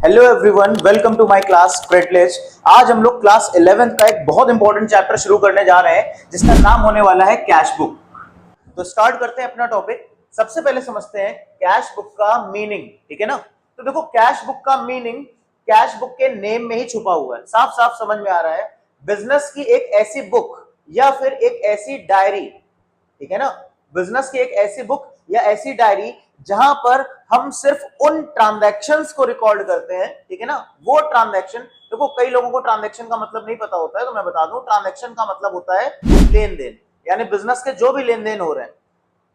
Hello everyone, welcome to my class क्रेडलेज। आज हम लोग क्लास 11th का एक बहुत इंपॉर्टेंट चैप्टर शुरू करने जा रहे हैं जिसका नाम होने वाला है कैश बुक। तो स्टार्ट करते हैं अपना टॉपिक। सबसे पहले समझते हैं कैश बुक का मीनिंग, ठीक है ना। तो देखो, कैश बुक का मीनिंग कैश बुक के नेम में ही छुपा हुआ है, साफ साफ समझ में आ रहा है। बिजनेस की एक ऐसी बुक या फिर एक ऐसी डायरी, ठीक है ना, बिजनेस की एक ऐसी बुक या ऐसी डायरी जहां पर हम सिर्फ उन ट्रांजैक्शंस को रिकॉर्ड करते हैं, ठीक है ना। वो ट्रांजैक्शन, देखो कई लोगों को ट्रांजैक्शन का मतलब नहीं पता होता है, तो मैं बता दूं, ट्रांजैक्शन का मतलब होता है लेन देन, यानी बिजनेस के जो भी लेन देन हो रहे हैं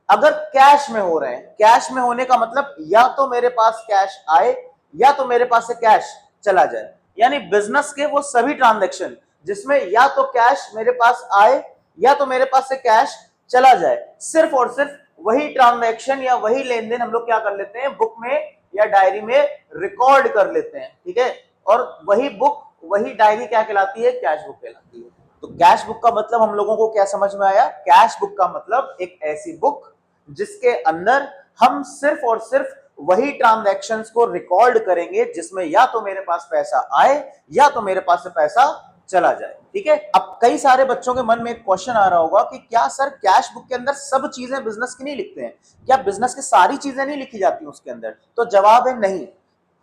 अगर कैश में हो रहे हैं। कैश में होने का मतलब या तो मेरे पास कैश आए या तो मेरे पास से कैश चला जाए, यानी बिजनेस के वो सभी ट्रांजैक्शन जिसमें या तो कैश मेरे पास आए या तो मेरे पास से कैश चला जाए, सिर्फ और सिर्फ वही ट्रांजैक्शन या वही लेन देन हम लोग क्या कर लेते हैं, बुक में या डायरी में रिकॉर्ड कर लेते हैं, ठीक है। और वही बुक, वही डायरी क्या कहलाती है, कैश बुक कहलाती है। तो कैश बुक का मतलब हम लोगों को क्या समझ में आया? कैश बुक का मतलब एक ऐसी बुक जिसके अंदर हम सिर्फ और सिर्फ वही ट्रांजैक्शंस को रिकॉर्ड करेंगे जिसमें या तो मेरे पास पैसा आए या तो मेरे पास से पैसा चला जाए, ठीक है। अब कई सारे बच्चों के मन में एक क्वेश्चन आ रहा होगा कि क्या सर कैश बुक के अंदर सब चीजें बिजनेस की नहीं लिखते हैं, क्या बिजनेस की सारी चीजें नहीं लिखी जाती हैं उसके अंदर? तो जवाब है नहीं।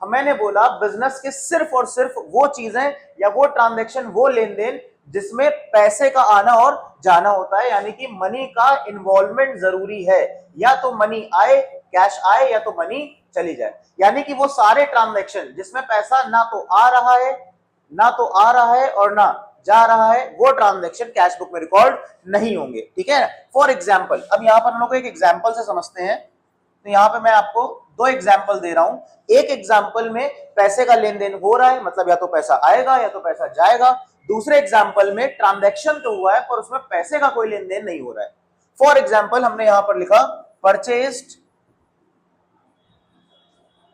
मैंने बोला बिजनेस के सिर्फ और सिर्फ वो चीजें या वो ट्रांजैक्शन, वो लेन देन जिसमें पैसे का आना और जाना होता है, यानी कि मनी का इन्वॉल्वमेंट जरूरी है। या तो मनी आए, कैश आए, या तो मनी चली जाए, यानी कि वो सारे ट्रांजैक्शन जिसमें पैसा ना तो आ रहा है, ना तो आ रहा है और ना जा रहा है, वो ट्रांजैक्शन कैश बुक में रिकॉर्ड नहीं होंगे, ठीक है। फॉर एग्जाम्पल, अब यहां पर हम लोग एक एग्जाम्पल से समझते हैं। तो यहां पे मैं आपको दो एग्जाम्पल दे रहा हूं। एक एग्जाम्पल में पैसे का लेन देन हो रहा है, मतलब या तो पैसा आएगा या तो पैसा जाएगा। दूसरे एग्जाम्पल में ट्रांजैक्शन तो हुआ है पर उसमें पैसे का कोई लेन देन नहीं हो रहा है। फॉर एग्जाम्पल, हमने यहां पर लिखा परचेस्ड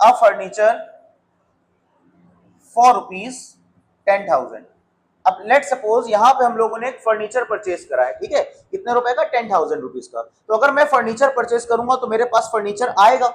अ फर्नीचर फॉर ₹10,000। अब लेट सपोज यहां पे हम लोगों ने एक फर्नीचर परचेज करा है, ठीक है, कितने रुपए का? ₹10,000 का। तो अगर मैं फर्नीचर परचेज करूंगा तो मेरे पास फर्नीचर आएगा,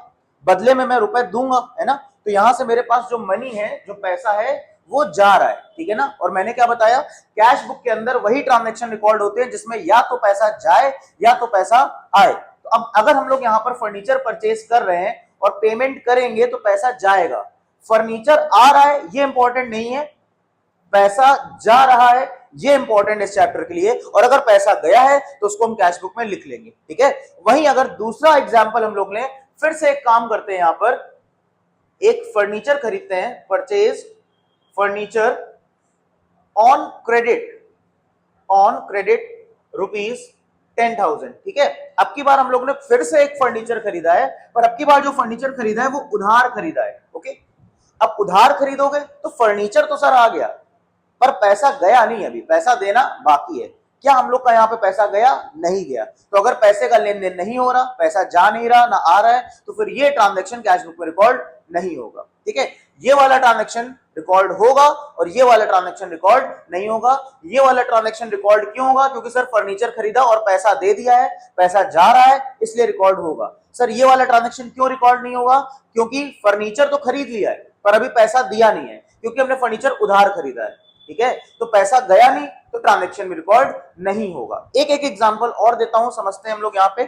बदले में मैं रुपए दूंगा, है ना। तो यहां से मेरे पास जो मनी है, जो पैसा है, वो जा रहा है, ठीक है ना। और मैंने क्या बताया, कैश बुक के अंदर वही ट्रांजेक्शन रिकॉर्ड होते हैं जिसमें या तो पैसा जाए या तो पैसा आए। तो अब अगर हम लोग यहाँ पर फर्नीचर परचेज कर रहे हैं और पेमेंट करेंगे तो पैसा जाएगा। फर्नीचर आ रहा है ये इंपॉर्टेंट नहीं है, पैसा जा रहा है ये इंपॉर्टेंट इस चैप्टर के लिए। और अगर पैसा गया है तो उसको हम कैश बुक में लिख लेंगे, ठीक है। वहीं अगर दूसरा एग्जांपल हम लोग लें, फिर से एक काम करते हैं, यहां पर एक फर्नीचर खरीदते हैं, परचेज फर्नीचर ऑन क्रेडिट ₹10,000, ठीक है। अब की बार हम लोग ने फिर से एक फर्नीचर खरीदा है, पर अब की बार जो फर्नीचर खरीदा है वो उधार खरीदा है, ओके। अब उधार खरीदोगे तो फर्नीचर तो सर आ गया पर पैसा गया नहीं, अभी पैसा देना बाकी है। क्या हम लोग का यहाँ पे पैसा गया? नहीं गया। तो अगर पैसे का लेन देन नहीं हो रहा, पैसा जा नहीं रहा, ना आ रहा है, तो फिर ये ट्रांजैक्शन कैश बुक में रिकॉर्ड नहीं होगा, ठीक है। ये वाला ट्रांजैक्शन रिकॉर्ड होगा और ये वाला ट्रांजैक्शन रिकॉर्ड नहीं होगा। ये वाला ट्रांजैक्शन रिकॉर्ड क्यों होगा? क्योंकि सर फर्नीचर खरीदा और पैसा दे दिया है, पैसा जा रहा है, इसलिए रिकॉर्ड होगा। सर ये वाला ट्रांजैक्शन क्यों रिकॉर्ड नहीं होगा? क्योंकि फर्नीचर तो खरीद लिया है पर अभी पैसा दिया नहीं है, क्योंकि हमने फर्नीचर उधार खरीदा है, ठीक है। तो पैसा गया नहीं तो ट्रांजैक्शन में रिकॉर्ड नहीं होगा। एक एक एग्जांपल और देता हूं, समझते हैं हम लोग यहां पे।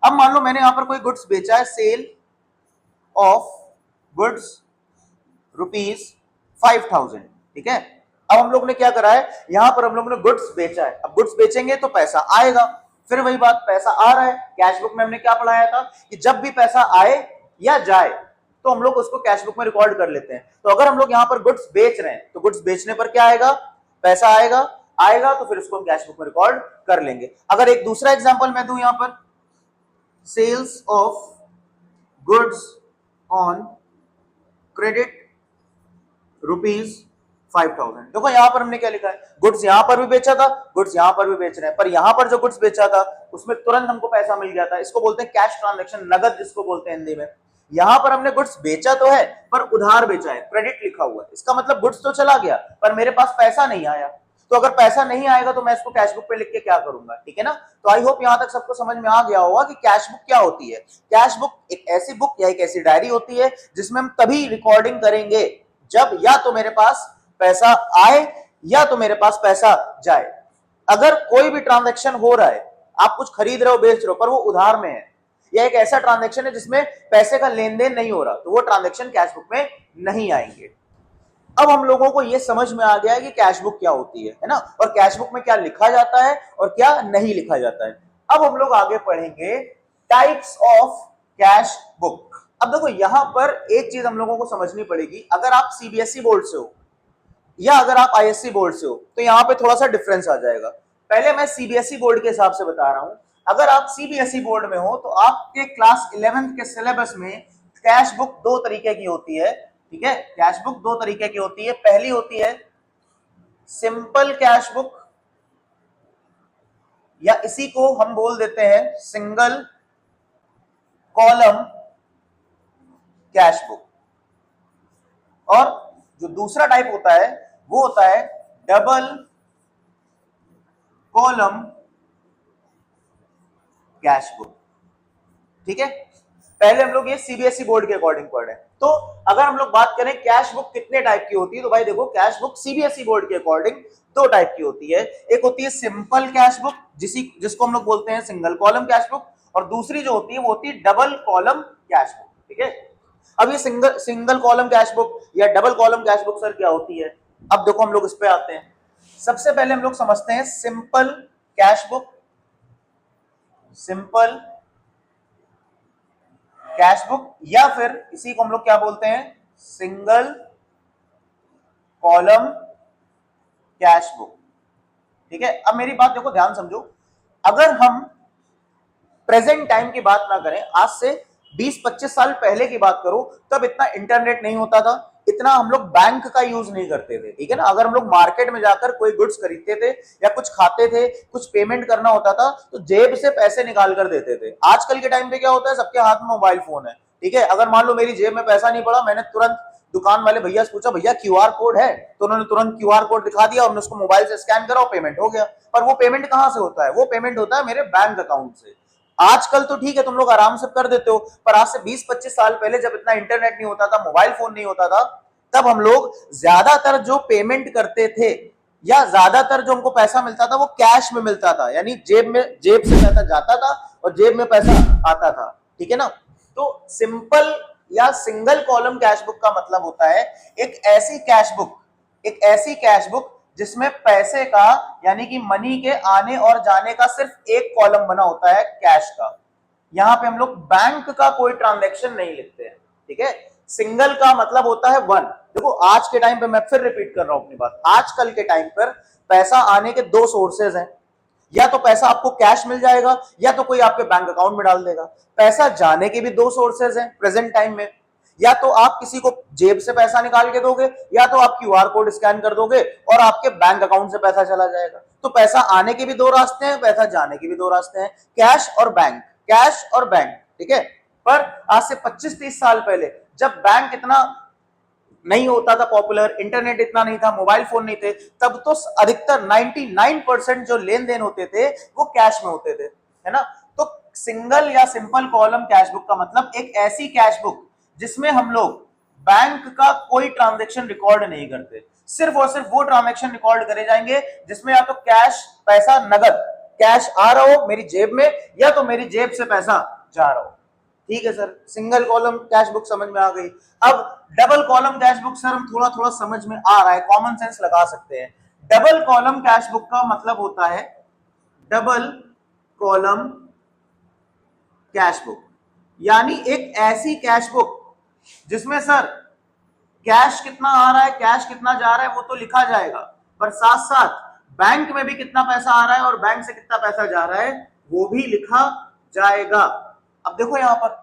अब मान लो मैंने यहां पर कोई गुड्स बेचा है, सेल ऑफ गुड्स ₹5,000, ठीक है। अब हम लोग ने क्या करा है, यहां पर हम लोग ने गुड्स बेचा है। अब गुड्स बेचेंगे तो पैसा आएगा, फिर वही बात, पैसा आ रहा है। कैश बुक में हमने क्या पढ़ाया था कि जब भी पैसा आए या जाए तो हम लोग उसको कैश बुक में रिकॉर्ड कर लेते हैं। तो अगर हम लोग यहां पर गुड्स बेच रहे हैं तो गुड्स बेचने पर क्या आएगा? पैसा आएगा, आएगा तो फिर उसको हम कैश बुक में रिकॉर्ड कर लेंगे। अगर एक दूसरा एग्जांपल मैं दूं यहां पर, sales of goods on credit ₹5,000। देखो यहां पर हमने क्या लिखा है, गुड्स यहां पर भी बेचा था, गुड्स यहां पर भी बेच रहे हैं, पर यहां पर जो गुड्स बेचा था उसमें तुरंत हमको पैसा मिल गया था। इसको बोलते हैं कैश ट्रांजैक्शन, नगद जिसको बोलते हैं हिंदी में। यहां पर हमने गुड्स बेचा तो है पर उधार बेचा है, क्रेडिट लिखा हुआ है, इसका मतलब गुड्स तो चला गया पर मेरे पास पैसा नहीं आया। तो अगर पैसा नहीं आएगा तो मैं इसको कैश बुक पे लिख के क्या करूंगा, ठीक है ना। तो आई होप यहां तक सबको समझ में आ गया होगा कि कैश बुक क्या होती है। कैश बुक एक ऐसी बुक या एक ऐसी डायरी होती है जिसमें हम तभी रिकॉर्डिंग करेंगे जब या तो मेरे पास पैसा आए या तो मेरे पास पैसा जाए। अगर कोई भी ट्रांजैक्शन हो रहा है, आप कुछ खरीद रहे हो बेच रहे हो पर वो उधार में है, या एक ऐसा ट्रांजैक्शन है जिसमें पैसे का लेन देन नहीं हो रहा, तो वो ट्रांजैक्शन कैश बुक में नहीं आएंगे। अब हम लोगों को यह समझ में आ गया है कि कैश बुक क्या होती है ना, और कैश बुक में क्या लिखा जाता है और क्या नहीं लिखा जाता है। अब हम लोग आगे पढ़ेंगे टाइप्स ऑफ कैश बुक। अब देखो यहां पर एक चीज हम लोगों को समझनी पड़ेगी, अगर आप सीबीएसई बोर्ड से हो या अगर आप आईएससी बोर्ड से हो तो यहां पे थोड़ा सा डिफरेंस आ जाएगा। पहले मैं सीबीएसई बोर्ड के हिसाब से बता रहा हूं। अगर आप सीबीएसई बोर्ड में हो तो आपके क्लास 11th के सिलेबस में कैश बुक दो तरीके की होती है, ठीक है। कैश बुक दो तरीके की होती है। पहली होती है सिंपल कैश बुक, या इसी को हम बोल देते हैं सिंगल कॉलम कैश बुक, और जो दूसरा टाइप होता है वो होता है डबल कॉलम कैश बुक, ठीक है। पहले हम लोग ये सीबीएसई बोर्ड के अकॉर्डिंग पढ़ रहे हैं। तो अगर हम लोग बात करें कैश बुक कितने टाइप की होती है, तो भाई देखो कैश बुक सीबीएसई बोर्ड के अकॉर्डिंग दो टाइप की होती है। एक होती है सिंपल कैश बुक, जिसको हम लोग बोलते हैं सिंगल कॉलम कैश बुक, और दूसरी जो होती है वो होती है डबल कॉलम कैश बुक, ठीक है। अब ये सिंगल कॉलम कैश बुक या double column cash book sir क्या होती है, अब देखो हम लोग इस पे आते हैं। सबसे पहले हम लोग समझते हैं simple cash book. Simple cash book या फिर इसी को हम लोग क्या बोलते हैं, सिंगल कॉलम कैश बुक, ठीक है। अब मेरी बात देखो ध्यान समझो, अगर हम प्रेजेंट टाइम की बात ना करें, आज से 20-25 साल पहले की बात करो, तब इतना इंटरनेट नहीं होता था, इतना हम लोग बैंक का यूज नहीं करते थे, ठीक है ना। अगर हम लोग मार्केट में जाकर कोई गुड्स खरीदते थे या कुछ खाते थे, कुछ पेमेंट करना होता था, तो जेब से पैसे निकाल कर देते थे। आजकल के टाइम पे क्या होता है, सबके हाथ में मोबाइल फोन है, ठीक है। अगर मान लो मेरी जेब में पैसा नहीं पड़ा, मैंने तुरंत दुकान वाले भैया से पूछा भैया क्यूआर कोड है, तो उन्होंने तुरंत क्यूआर कोड दिखा दिया और मैं उसको मोबाइल से स्कैन करा और पेमेंट हो गया। पर वो पेमेंट कहां से होता है, वो पेमेंट होता है मेरे बैंक अकाउंट से। आजकल तो ठीक है तुम लोग आराम से कर देते हो, पर आज से 20-25 साल पहले जब इतना इंटरनेट नहीं होता था, मोबाइल फोन नहीं होता था, तब हम लोग ज्यादातर जो पेमेंट करते थे या ज्यादातर जो हमको पैसा मिलता था वो कैश में मिलता था, यानी जेब से पैसा जाता था और जेब में पैसा आता था, ठीक है ना। तो सिंपल या सिंगल कॉलम कैश बुक का मतलब होता है एक ऐसी कैश बुक जिसमें पैसे का यानी कि मनी के आने और जाने का सिर्फ एक कॉलम बना होता है कैश का। यहां पे हम लोग बैंक का कोई ट्रांजैक्शन नहीं लिखते हैं, ठीक है। सिंगल का मतलब होता है वन। देखो आज के टाइम पे मैं फिर रिपीट कर रहा हूं अपनी बात, आजकल के टाइम पर पैसा आने के दो सोर्सेज हैं, या तो पैसा आपको कैश मिल जाएगा या तो कोई आपके बैंक अकाउंट में डाल देगा। पैसा जाने के भी दो सोर्सेज हैं प्रेजेंट टाइम में, या तो आप किसी को जेब से पैसा निकाल के दोगे या तो आप क्यूआर कोड स्कैन कर दोगे और आपके बैंक अकाउंट से पैसा चला जाएगा। तो पैसा आने के भी दो रास्ते हैं, पैसा जाने के भी दो रास्ते हैं, कैश और बैंक, कैश और बैंक, ठीक है। पर आज से 25-30 साल पहले जब बैंक इतना नहीं होता था पॉपुलर, इंटरनेट इतना नहीं था, मोबाइल फोन नहीं थे, तब तो अधिकतर 99% जो लेन देन होते थे वो कैश में होते थे, है ना। तो सिंगल या सिंपल कॉलम कैश बुक का मतलब एक ऐसी कैश बुक जिसमें हम लोग बैंक का कोई ट्रांजैक्शन रिकॉर्ड नहीं करते, सिर्फ और सिर्फ वो ट्रांजैक्शन रिकॉर्ड करे जाएंगे जिसमें या तो कैश पैसा नगद कैश आ रहा हो मेरी जेब में या तो मेरी जेब से पैसा जा रहा हो, ठीक है sir. Single column cash book समझ में आ गई। अब double column cash book sir हम थोड़ा थोड़ा समझ में आ रहा है, कॉमन सेंस लगा सकते हैं। डबल कॉलम कैश बुक का मतलब होता है डबल कॉलम कैश बुक, यानी एक ऐसी कैश बुक जिसमें सर कैश कितना आ रहा है कैश कितना जा रहा है वो तो लिखा जाएगा, पर साथ साथ बैंक में भी कितना पैसा आ रहा है और बैंक से कितना पैसा जा रहा है वो भी लिखा जाएगा। अब देखो यहां पर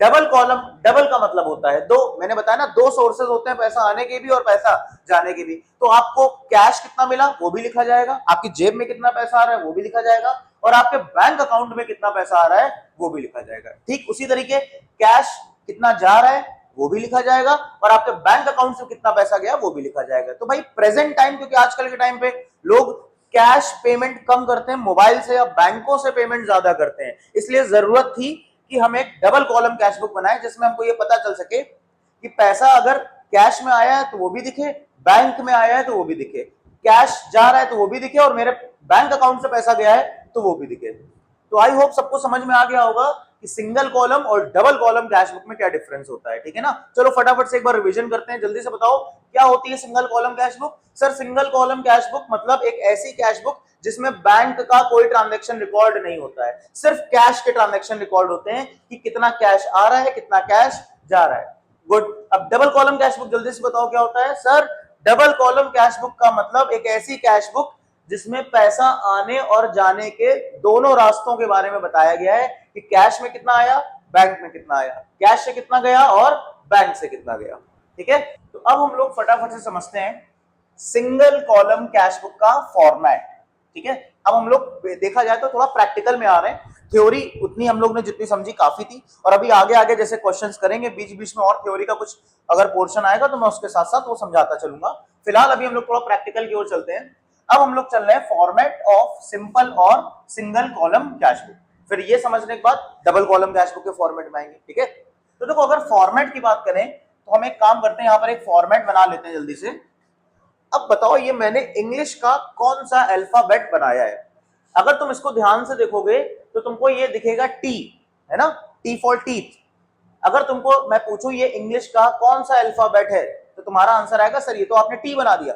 डबल कॉलम, डबल का मतलब होता है दो, मैंने बताया ना दो सोर्सेज होते हैं पैसा आने के भी और पैसा जाने के भी। तो आपको कैश कितना मिला वो भी लिखा जाएगा, आपकी जेब में कितना पैसा आ रहा है वो भी लिखा जाएगा, और आपके बैंक अकाउंट में कितना पैसा आ रहा है वो भी लिखा जाएगा। ठीक उसी तरीके कैश कितना जा रहा है वो भी लिखा जाएगा और आपके बैंक अकाउंट से कितना पैसा गया वो भी लिखा जाएगा। तो भाई प्रेजेंट टाइम, क्योंकि आजकल के टाइम पे लोग कैश पेमेंट कम करते हैं, मोबाइल से या बैंकों से पेमेंट ज्यादा करते हैं, इसलिए जरूरत थी कि हम एक डबल कॉलम कैश बुक बनाएं जिसमें हमको ये पता चल सके कि पैसा अगर कैश में आया है तो वो भी दिखे, बैंक में आया है तो वो भी दिखे, कैश जा रहा है तो वो भी दिखे और मेरे बैंक अकाउंट से पैसा गया है तो वो भी दिखे। तो आई होप सबको समझ में आ गया होगा कि सिंगल कॉलम और डबल कॉलम कैश बुक में क्या डिफरेंस होता है, ठीक है ना। चलो फटाफट से एक बार रिवीजन करते हैं, जल्दी से बताओ क्या होती है single column cash book. Sir single column cash book मतलब एक ऐसी कैश बुक जिसमें बैंक का कोई ट्रांजैक्शन रिकॉर्ड नहीं होता है, सिर्फ कैश के ट्रांजैक्शन रिकॉर्ड होते हैं कि कितना कैश आ रहा है कितना कैश जा रहा है। गुड। अब डबल कॉलम कैश बुक जल्दी से बताओ क्या होता है। Sir double column cash book का मतलब एक ऐसी कैश बुक जिसमें पैसा आने और जाने के दोनों रास्तों के बारे में बताया गया है कि कैश में कितना आया बैंक में कितना आया, कैश से कितना गया और बैंक से कितना गया, ठीक है। तो अब हम लोग फटाफट से समझते हैं सिंगल कॉलम कैश बुक का फॉर्मेट, ठीक है। अब हम लोग देखा जाए तो थोड़ा प्रैक्टिकल में आ रहे हैं, थ्योरी उतनी हम लोग ने जितनी समझी काफी थी, और अभी आगे आगे जैसे क्वेश्चंस करेंगे बीच बीच में और थ्योरी का कुछ अगर पोर्शन आएगा तो मैं उसके साथ साथ वो समझाता चलूंगा। फिलहाल अभी हम लोग थोड़ा प्रैक्टिकल की ओर चलते हैं। अब हम लोग चल रहे हैं फॉर्मेट ऑफ सिंपल और सिंगल कॉलम कैश बुक, फिर ये समझने के बाद डबल कॉलम कैश बुक के फॉर्मेट में आएंगे, ठीक है। तो देखो अगर फॉर्मेट की बात करें तो हम एक काम करते हैं, यहाँ पर एक फॉर्मेट बना लेते हैं जल्दी से। अब बताओ ये मैंने इंग्लिश का कौन सा अल्फाबेट बनाया है। अगर तुम इसको ध्यान से देखोगे तो तुमको ये दिखेगा टी, है ना, टी फॉर टीथ। अगर तुमको मैं पूछूं ये इंग्लिश का कौन सा अल्फाबेट है तो तुम्हारा आंसर आएगा सर ये तो आपने टी बना दिया,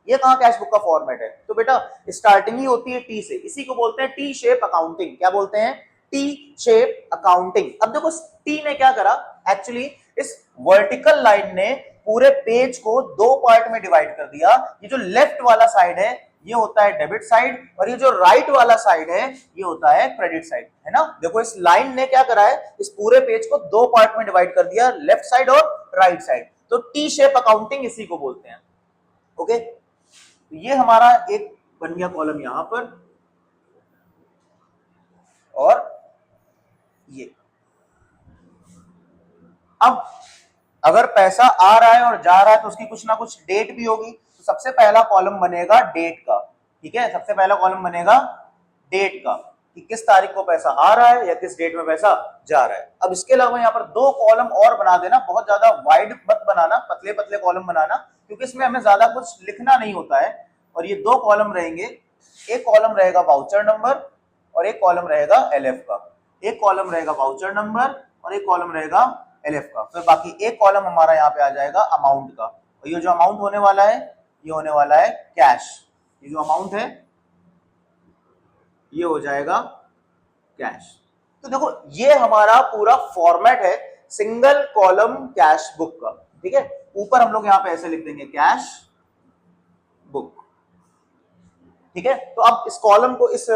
ये कहां कैश बुक का फॉर्मेट है। तो बेटा स्टार्टिंग ही होती है टी से, इसी को बोलते हैं टी शेप अकाउंटिंग। क्या बोलते हैं? T shape accounting. अब देखो टी ने क्या करा, एक्चुअली इस वर्टिकल लाइन ने पूरे पेज को दो पार्ट में डिवाइड कर दिया। ये जो लेफ्ट वाला साइड है ये होता है डेबिट साइड और ये जो राइट वाला साइड है ये होता है क्रेडिट साइड, है ना। देखो इस लाइन ने क्या करा है, इस पूरे पेज को दो पार्ट में डिवाइड कर दिया, लेफ्ट साइड और राइट साइड। तो टी शेप अकाउंटिंग इसी को बोलते हैं, ओके। तो ये हमारा एक बन गया कॉलम यहां पर, और ये अब अगर पैसा आ रहा है और जा रहा है तो उसकी कुछ ना कुछ डेट भी होगी, तो सबसे पहला कॉलम बनेगा डेट का, ठीक है। सबसे पहला कॉलम बनेगा डेट का कि किस तारीख को पैसा आ रहा है या किस डेट में पैसा जा रहा है। अब इसके अलावा यहाँ पर दो कॉलम और बना देना, बहुत ज्यादा वाइड मत बनाना, पतले पतले कॉलम बनाना, क्योंकि इसमें हमें ज्यादा कुछ लिखना नहीं होता है। और ये दो कॉलम रहेंगे, एक कॉलम रहेगा वाउचर नंबर और एक कॉलम रहेगा एलएफ का, एक कॉलम रहेगा वाउचर नंबर और एक कॉलम रहेगा एलएफ का। फिर बाकी एक कॉलम हमारा यहाँ पे आ जाएगा अमाउंट का, और ये जो अमाउंट होने वाला है ये होने वाला है कैश। ये जो अमाउंट है ये हो जाएगा कैश। तो देखो ये हमारा पूरा फॉर्मेट है सिंगल कॉलम कैश बुक का, ठीक है। ऊपर हम लोग यहाँ पे ऐसे लिख देंगे कैश बुक, ठीक है। तो अब इस कॉलम को इस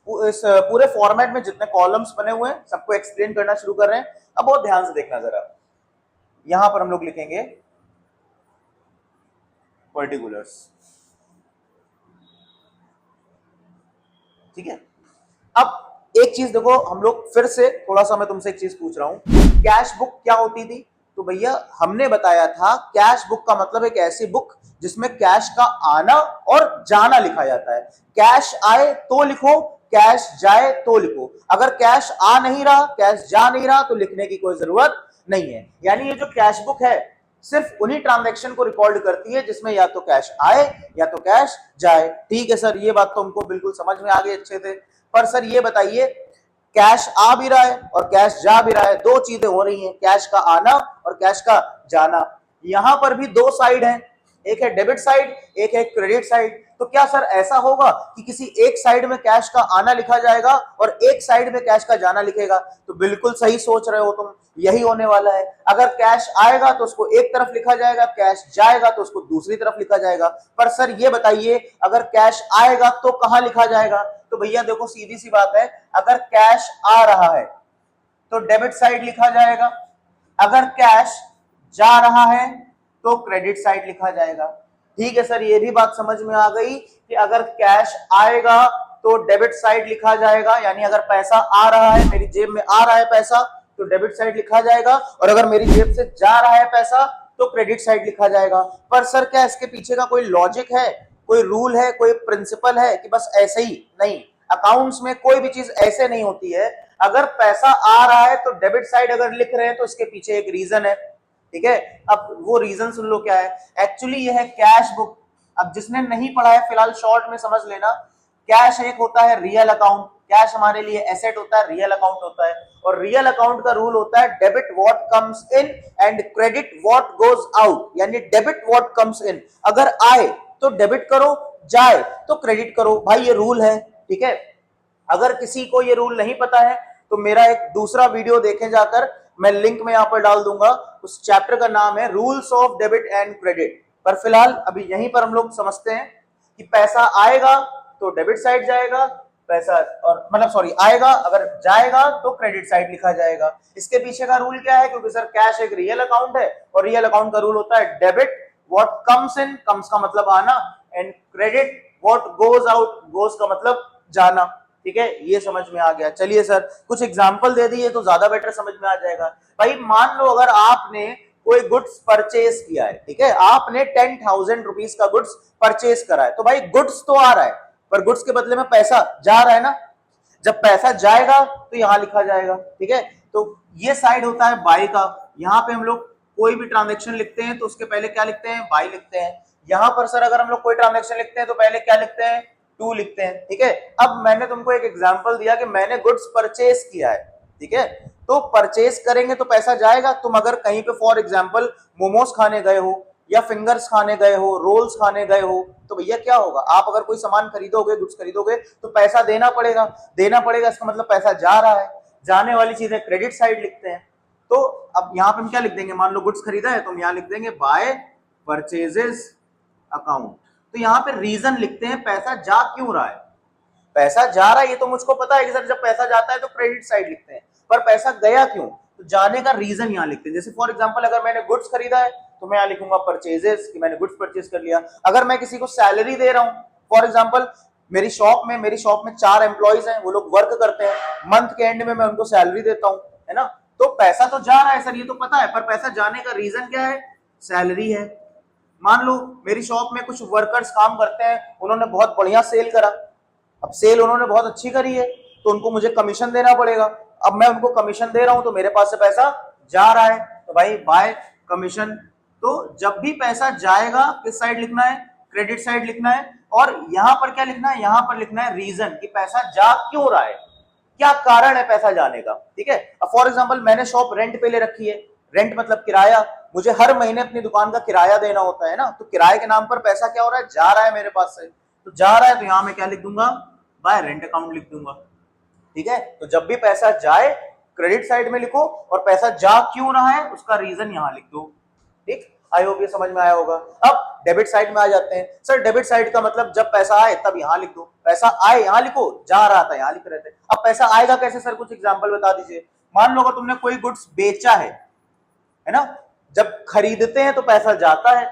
पूरे फॉर्मेट में जितने कॉलम्स बने हुए हैं सबको एक्सप्लेन करना शुरू कर रहे हैं। अब बहुत ध्यान से देखना जरा, यहां पर हम लोग लिखेंगे पर्टिकुलर्स, ठीक है। अब एक चीज देखो, हम लोग फिर से थोड़ा सा मैं तुमसे एक चीज पूछ रहा हूं, कैश बुक क्या होती थी? तो भैया हमने बताया था कैश बुक का मतलब एक ऐसी बुक जिसमें कैश का आना और जाना लिखा जाता है। कैश आए तो लिखो, कैश जाए तो लिखो। अगर कैश आ नहीं रहा, कैश जा नहीं रहा तो लिखने की कोई जरूरत नहीं है। यानी ये जो कैश बुक है सिर्फ उन्हीं ट्रांजैक्शन को रिकॉर्ड करती है जिसमें या तो कैश आए या तो कैश जाए। ठीक है सर, ये बात तो हमको बिल्कुल समझ में आ गई अच्छे से। पर सर ये बताइए, कैश आ भी रहा है और कैश जा भी रहा है, दो चीजें हो रही हैं, कैश का आना और कैश का जाना। यहां पर भी दो साइड हैं, एक है डेबिट साइड, एक है क्रेडिट साइड। तो क्या सर ऐसा होगा कि किसी एक साइड में कैश का आना लिखा जाएगा और एक साइड में कैश का जाना लिखेगा? तो बिल्कुल सही सोच रहे हो तुम, यही होने वाला है। अगर कैश आएगा तो उसको एक तरफ लिखा जाएगा, कैश जाएगा तो उसको दूसरी तरफ लिखा जाएगा। पर सर ये बताइए, अगर कैश आएगा तो कहां लिखा जाएगा? तो भैया देखो सीधी सी बात है, अगर कैश आ रहा है तो डेबिट साइड लिखा जाएगा, अगर कैश जा रहा है तो क्रेडिट साइड लिखा जाएगा। ठीक है सर, ये भी बात समझ में आ गई कि अगर कैश आएगा तो डेबिट साइड लिखा जाएगा, यानी अगर पैसा आ रहा है, मेरी जेब में आ रहा है पैसा तो डेबिट साइड लिखा जाएगा, और अगर मेरी जेब से जा रहा है पैसा तो क्रेडिट साइड लिखा जाएगा। पर सर क्या इसके पीछे का कोई लॉजिक है, कोई रूल है, कोई प्रिंसिपल है कि बस ऐसे ही? नहीं, अकाउंट्स में कोई भी चीज ऐसे नहीं होती है। अगर पैसा आ रहा है तो डेबिट साइड अगर लिख रहे हैं तो इसके पीछे एक रीजन है। ठीक है, अब वो रीजन सुन लो क्या है। एक्चुअली ये है कैश बुक। अब जिसने नहीं पढ़ा है फिलहाल शॉर्ट में समझ लेना, कैश एक होता है रियल अकाउंट, कैश हमारे लिए एसेट होता है, रियल अकाउंट होता है, और रियल अकाउंट का रूल होता है debit what comes in and credit what goes out, यानी डेबिट व्हाट कम्स इन, अगर आए तो डेबिट करो, जाए तो क्रेडिट करो, भाई ये रूल है। ठीक है, अगर किसी को ये रूल नहीं पता है तो मेरा एक दूसरा वीडियो देखें जाकर, मैं लिंक में यहां पर डाल दूंगा, उस चैप्टर का नाम है rules of debit and credit. पर फिलहाल अभी यहीं पर हम लोग समझते हैं कि पैसा आएगा तो डेबिट साइड जाएगा, पैसा और मतलब सॉरी आएगा, अगर जाएगा तो क्रेडिट साइड लिखा जाएगा। इसके पीछे का रूल क्या है, क्योंकि सर कैश एक रियल अकाउंट है और रियल अकाउंट का रूल होता है debit what comes in, comes का मतलब आना, and credit what goes out, goes का मतलब जाना। ठीक है, ये समझ में आ गया। चलिए सर कुछ एग्जांपल दे दिए तो ज्यादा बेटर समझ में आ जाएगा। भाई मान लो अगर आपने कोई गुड्स परचेज किया है, ठीक है, आपने 10,000 रुपीज का गुड्स परचेज करा है, तो भाई गुड्स तो आ रहा है पर गुड्स के बदले में पैसा जा रहा है ना, जब पैसा जाएगा तो यहां लिखा जाएगा। ठीक है, तो ये साइड होता है बाय का, यहां पे हम लोग कोई भी ट्रांजेक्शन लिखते हैं तो उसके पहले क्या लिखते हैं, बाय लिखते हैं। यहां पर सर अगर हम लोग कोई ट्रांजेक्शन लिखते हैं तो पहले क्या लिखते हैं, टू लिखते हैं। ठीक है, अब मैंने तुमको एक एग्जांपल दिया कि मैंने गुड्स परचेज किया है, ठीक है, तो परचेज करेंगे तो पैसा जाएगा। तुम अगर कहीं पे फॉर एग्जांपल मोमोज खाने गए हो या फिंगर्स खाने गए हो, रोल्स खाने गए हो, तो भैया क्या होगा, आप अगर कोई सामान खरीदोगे, गुड्स खरीदोगे तो पैसा देना पड़ेगा, देना पड़ेगा, इसका मतलब पैसा जा रहा है, जाने वाली चीजें क्रेडिट साइड लिखते हैं। तो अब यहाँ पे हम क्या लिख देंगे, मान लो गुड्स खरीदा है तो हम यहाँ लिख देंगे बाय परचेजेस अकाउंट। तो यहाँ पे रीजन लिखते हैं पैसा जा क्यों रहा है, पैसा जा रहा है ये तो मुझको पता है कि सर जब पैसा जाता है तो क्रेडिट साइड लिखते हैं, पर पैसा गया क्यों, तो जाने का रीजन यहाँ लिखते हैं। जैसे फॉर एग्जांपल अगर मैंने गुड्स खरीदा है तो मैं यहाँ लिखूंगा परचेजेस, कि मैंने गुड्स परचेज कर लिया। अगर मैं किसी को सैलरी दे रहा हूँ, फॉर एग्जांपल मेरी शॉप में 4 एम्प्लॉइज हैं, वो लोग वर्क करते हैं, मंथ के एंड में मैं उनको सैलरी देता हूँ, है ना, तो पैसा तो जा रहा है सर ये तो पता है, पर पैसा जाने का रीजन क्या है, सैलरी है। मान लो मेरी शॉप में कुछ वर्कर्स काम करते हैं, उन्होंने बहुत बढ़िया सेल करा, अब सेल उन्होंने बहुत अच्छी करी है तो उनको मुझे कमीशन देना पड़ेगा, अब मैं उनको कमीशन दे रहा हूं तो मेरे पास से पैसा जा रहा है, तो भाई बाय कमीशन। तो जब भी पैसा जाएगा किस साइड लिखना है, क्रेडिट साइड लिखना है, और यहां पर क्या लिखना है, यहां पर लिखना है रीजन, कि पैसा जा क्यों रहा है, क्या कारण है पैसा जाने का। ठीक है, अब फॉर एग्जांपल मैंने शॉप रेंट पे ले रखी है, रेंट मतलब किराया, मुझे हर महीने अपनी दुकान का किराया देना होता है ना, तो किराए के नाम पर पैसा क्या हो रहा है, जा रहा है मेरे पास से, तो जा रहा है तो यहां मैं क्या लिख दूंगा, बाय रेंट अकाउंट लिख दूंगा। ठीक है, तो जब भी पैसा जाए क्रेडिट साइड में लिखो, और पैसा जा क्यों रहा है उसका रीजन यहां लिख दो। ठीक, आई होप ये समझ में आया होगा। अब डेबिट साइड में आ जाते हैं। सर डेबिट साइड का मतलब जब पैसा आए तब यहां लिख दो, पैसा आए यहां लिखो, जा रहा था यहां लिख रहे थे। अब पैसा आएगा कैसे सर, कुछ एग्जांपल बता दीजिए। मान लो तुमने कोई गुड्स बेचा है ना, जब खरीदते हैं तो पैसा जाता है,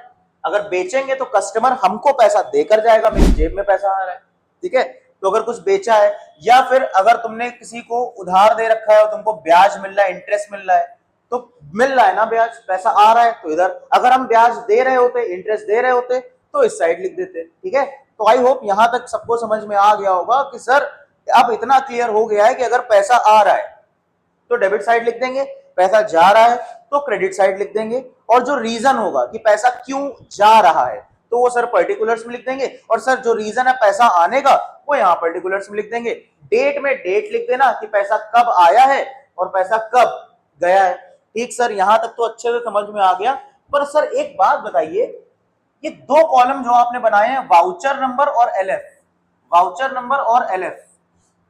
अगर बेचेंगे तो कस्टमर हमको पैसा देकर जाएगा, मेरी जेब में पैसा आ रहा है। ठीक है, तो अगर कुछ बेचा है, या फिर अगर तुमने किसी को उधार दे रखा है और तुमको ब्याज मिल रहा है, इंटरेस्ट मिल रहा है, तो मिल रहा है ना ब्याज, पैसा आ रहा है, तो इधर अगर हम ब्याज दे रहे होते, इंटरेस्ट दे रहे होते, तो इस साइड लिख देते। ठीक है, तो आई होप यहां तक सबको समझ में आ गया होगा कि सर अब इतना क्लियर हो गया है कि अगर पैसा आ रहा है तो डेबिट साइड लिख देंगे, पैसा जा रहा है तो क्रेडिट साइड लिख देंगे, और जो रीजन होगा कि पैसा क्यों जा रहा है तो वो सर पर्टिकुलर्स में लिख देंगे, और सर जो रीजन है पैसा आने का वो यहाँ पर्टिकुलर्स में लिख देंगे। डेट में डेट लिख देना कि पैसा कब आया है और पैसा कब गया है। ठीक सर, यहां तक तो अच्छे से समझ में आ गया। पर सर एक बात बताइए, ये 2 कॉलम जो आपने बनाए हैं, वाउचर नंबर और एलएफ, वाउचर नंबर और एलएफ,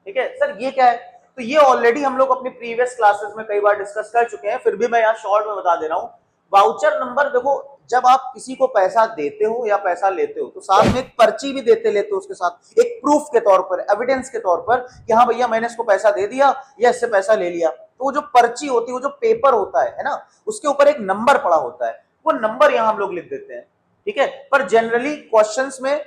ठीक है सर ये क्या है, तो ये ऑलरेडी हम लोग अपनी प्रीवियस क्लासेस में कई बार डिस्कस कर चुके हैं, फिर भी मैं यहाँ शॉर्ट में बता दे रहा हूँ। वाउचर नंबर देखो, जब आप किसी को पैसा देते हो या पैसा लेते हो तो साथ में एक पर्ची भी देते लेते हो, उसके साथ एक प्रूफ के तौर पर, एविडेंस के तौर पर कि हाँ भैया मैंने इसको पैसा दे दिया या इससे पैसा ले लिया। तो वो जो पर्ची होती है, वो जो पेपर होता है ना, उसके ऊपर एक नंबर पड़ा होता है, वो नंबर यहाँ हम लोग लिख देते हैं। ठीक है, पर जनरली क्वेश्चंस में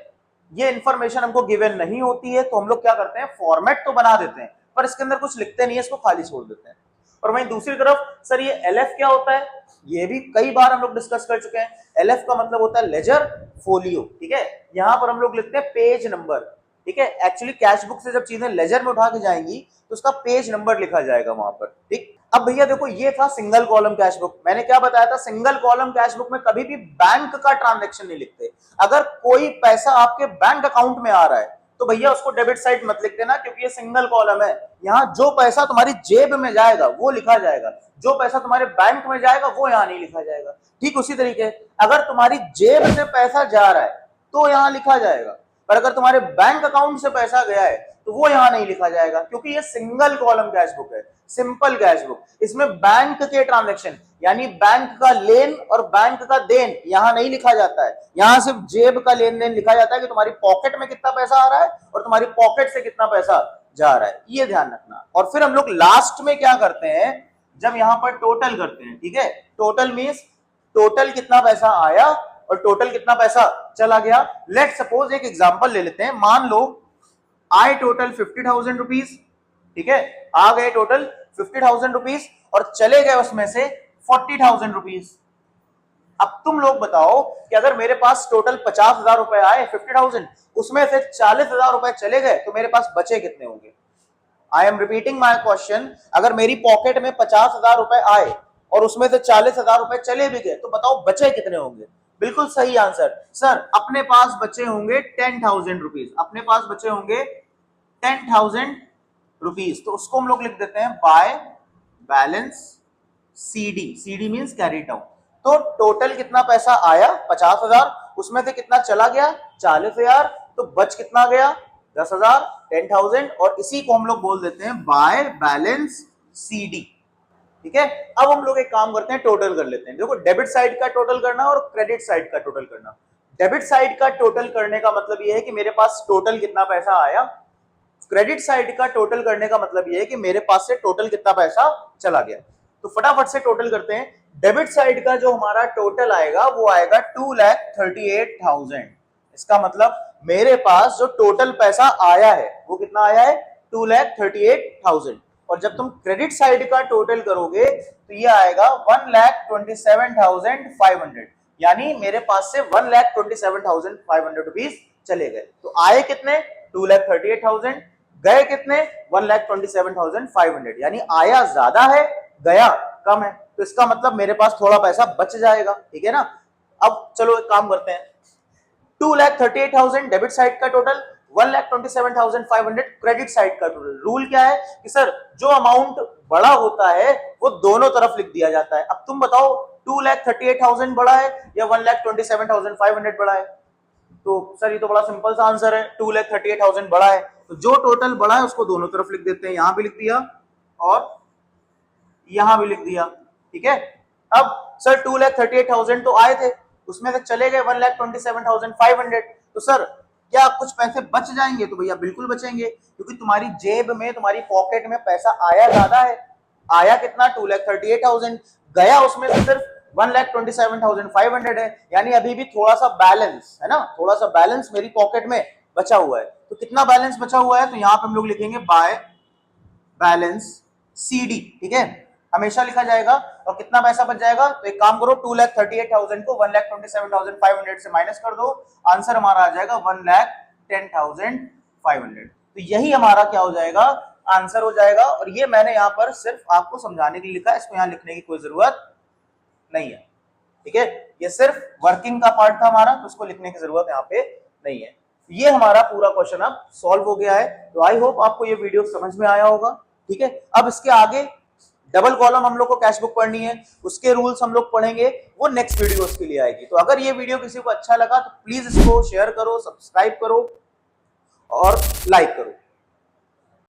ये इंफॉर्मेशन हमको गिवन नहीं होती है, तो हम लोग क्या करते हैं, फॉर्मेट तो बना देते हैं पर इसके अंदर कुछ लिखते नहीं है, इसको खाली छोड़ देते हैं। और वहीं दूसरी तरफ सर ये एलएफ क्या होता है, ये भी कई बार हम लोग डिस्कस कर चुके हैं। एलएफ का मतलब होता है लेजर फोलियो। ठीक है, यहां पर हम लोग लिखते हैं पेज नंबर। ठीक है, एक्चुअली कैश बुक से जब चीजें लेजर में उठा के जाएंगी तो उसका पेज नंबर लिखा जाएगा वहां पर। ठीक, अब भैया देखो, ये था सिंगल कॉलम कैश बुक। मैंने क्या बताया था, सिंगल कॉलम कैश बुक में कभी भी बैंक का ट्रांजैक्शन नहीं लिखते। अगर कोई पैसा आपके बैंक अकाउंट में आ रहा है तो भैया उसको डेबिट साइड मत लिख देना, क्योंकि ये सिंगल कॉलम है। यहाँ जो पैसा तुम्हारी जेब में जाएगा वो लिखा जाएगा, जो पैसा तुम्हारे बैंक में जाएगा वो यहाँ नहीं लिखा जाएगा। ठीक उसी तरीके अगर तुम्हारी जेब से पैसा जा रहा है तो यहाँ लिखा जाएगा, पर अगर तुम्हारे बैंक अकाउंट से पैसा गया है तो वो यहां नहीं लिखा जाएगा, क्योंकि ये सिंगल कॉलम कैश बुक है, सिंपल कैश बुक। इसमें बैंक के ट्रांजैक्शन यानी बैंक का लेन और बैंक का देन यहां नहीं लिखा जाता है। यहां सिर्फ जेब का लेन देन लिखा जाता है कि तुम्हारी पॉकेट में कितना पैसा आ रहा है और तुम्हारी पॉकेट से कितना पैसा जा रहा है, ये ध्यान रखना। और फिर हम लोग लास्ट में क्या करते हैं, जब यहां पर टोटल करते हैं, ठीक है, टोटल मींस टोटल कितना पैसा आया और टोटल कितना पैसा चला गया। लेट सपोज एक एग्जांपल ले लेते हैं, मान लो आए टोटल 50,000 रुपीज, ठीक है, आ गए टोटल 50,000 रुपीज और चले गए उसमें से 40,000 रुपीज। अब तुम लोग बताओ कि अगर मेरे पास टोटल 50,000 रुपए आए, 50,000, उसमें से 40,000 रुपए चले गए तो मेरे पास बचे कितने होंगे। I am repeating my question, अगर मेरी पॉकेट में 50,000 रुपए आए और उसमें से 40,000 रुपए चले भी गए तो बताओ बचे कितने होंगे। बिल्कुल सही आंसर सर, अपने पास बचे होंगे 10,000 रुपीज, अपने पास बचे होंगे 10,000 रुपीज। तो उसको हम लोग लिख देते हैं by balance CD, CD means carry down. तो टोटल कितना पैसा आया 50,000, उसमें से कितना चला गया 40,000, तो बच कितना गया 10,000, 10,000, और इसी को हम लोग बोल देते हैं बाय बैलेंस सीडी। ठीक है, अब हम लोग एक काम करते हैं, टोटल कर लेते हैं। देखो, डेबिट साइड का टोटल करना और क्रेडिट साइड का टोटल करना। डेबिट साइड का टोटल करने का मतलब यह है कि मेरे पास टोटल कितना पैसा आया, क्रेडिट साइड का टोटल करने का मतलब यह है कि मेरे पास से टोटल कितना पैसा चला गया। तो फटाफट से टोटल करते हैं। डेबिट साइड का जो हमारा टोटल आएगा वो आएगा 2,38,000। इसका मतलब मेरे पास जो टोटल पैसा आया है वो कितना आया है 2,38,000। और जब तुम क्रेडिट साइड का टोटल करोगे तो ये आएगा 1,27,500, यानी मेरे पास से 1,27,500 रुपीज चले गए। तो आए कितने 2,38,000, गए कितने 1,27,500, यानी आया ज्यादा है गया कम है। तो इसका मतलब मेरे पास थोड़ा पैसा बच जाएगा, ठीक है ना। अब चलो एक काम करते हैं, 2,38,000 डेबिट साइड का टोटल, 1,27,500 क्रेडिट साइड का टोटल। रूल क्या है कि सर जो अमाउंट बड़ा होता है वो दोनों तरफ लिख दिया जाता है। अब तुम बताओ 2,38,000 बड़ा है या 1,27,500 बड़ा है। तो सर ये तो बड़ा सिंपल सा आंसर है, 2,38,000 बड़ा है, तो जो टोटल बड़ा है उसको दोनों तरफ लिख देते हैं। यहां भी लिख दिया और यहां भी लिख दिया, ठीक है। अब सर 2,38,000 तो आए थे, उसमें से चले गए 1,27,500, तो सर क्या कुछ पैसे बच जाएंगे। तो भैया बिल्कुल बचेंगे, क्योंकि तुम्हारी जेब में तुम्हारी पॉकेट में पैसा आया ज्यादा है। आया कितना 2,38,000, गया उसमें से सिर्फ 1,27,500 है, यानी अभी भी थोड़ा सा बैलेंस है ना, थोड़ा सा बैलेंस मेरी पॉकेट में बचा हुआ है। तो कितना बैलेंस बचा हुआ है, तो यहाँ पे हम लोग लिखेंगे बाय बैलेंस सीडी, ठीक है, हमेशा लिखा जाएगा। और कितना पैसा बच जाएगा, तो एक काम करो 2,38,000 को 1,27,500 से माइनस कर दो, आंसर हमारा आ जाएगा 1,10,500। तो यही हमारा क्या हो जाएगा, आंसर हो जाएगा। और ये मैंने यहाँ पर सिर्फ आपको समझाने के लिए लिखा है, इसको यहाँ लिखने की कोई जरूरत नहीं है, ठीक है। ये सिर्फ वर्किंग का पार्ट था हमारा, तो उसको लिखने की जरूरत यहाँ पे नहीं है। ये हमारा पूरा क्वेश्चन अब सॉल्व हो गया है। तो आई होप आपको ये वीडियो समझ में आया होगा, ठीक है। अब इसके आगे डबल कॉलम हम लोग को कैश बुक पढ़नी है, उसके रूल्स हम लोग पढ़ेंगे, वो नेक्स्ट वीडियोस के लिए आएगी। तो अगर ये वीडियो किसी को अच्छा लगा तो प्लीज इसको शेयर करो, सब्सक्राइब करो और लाइक करो।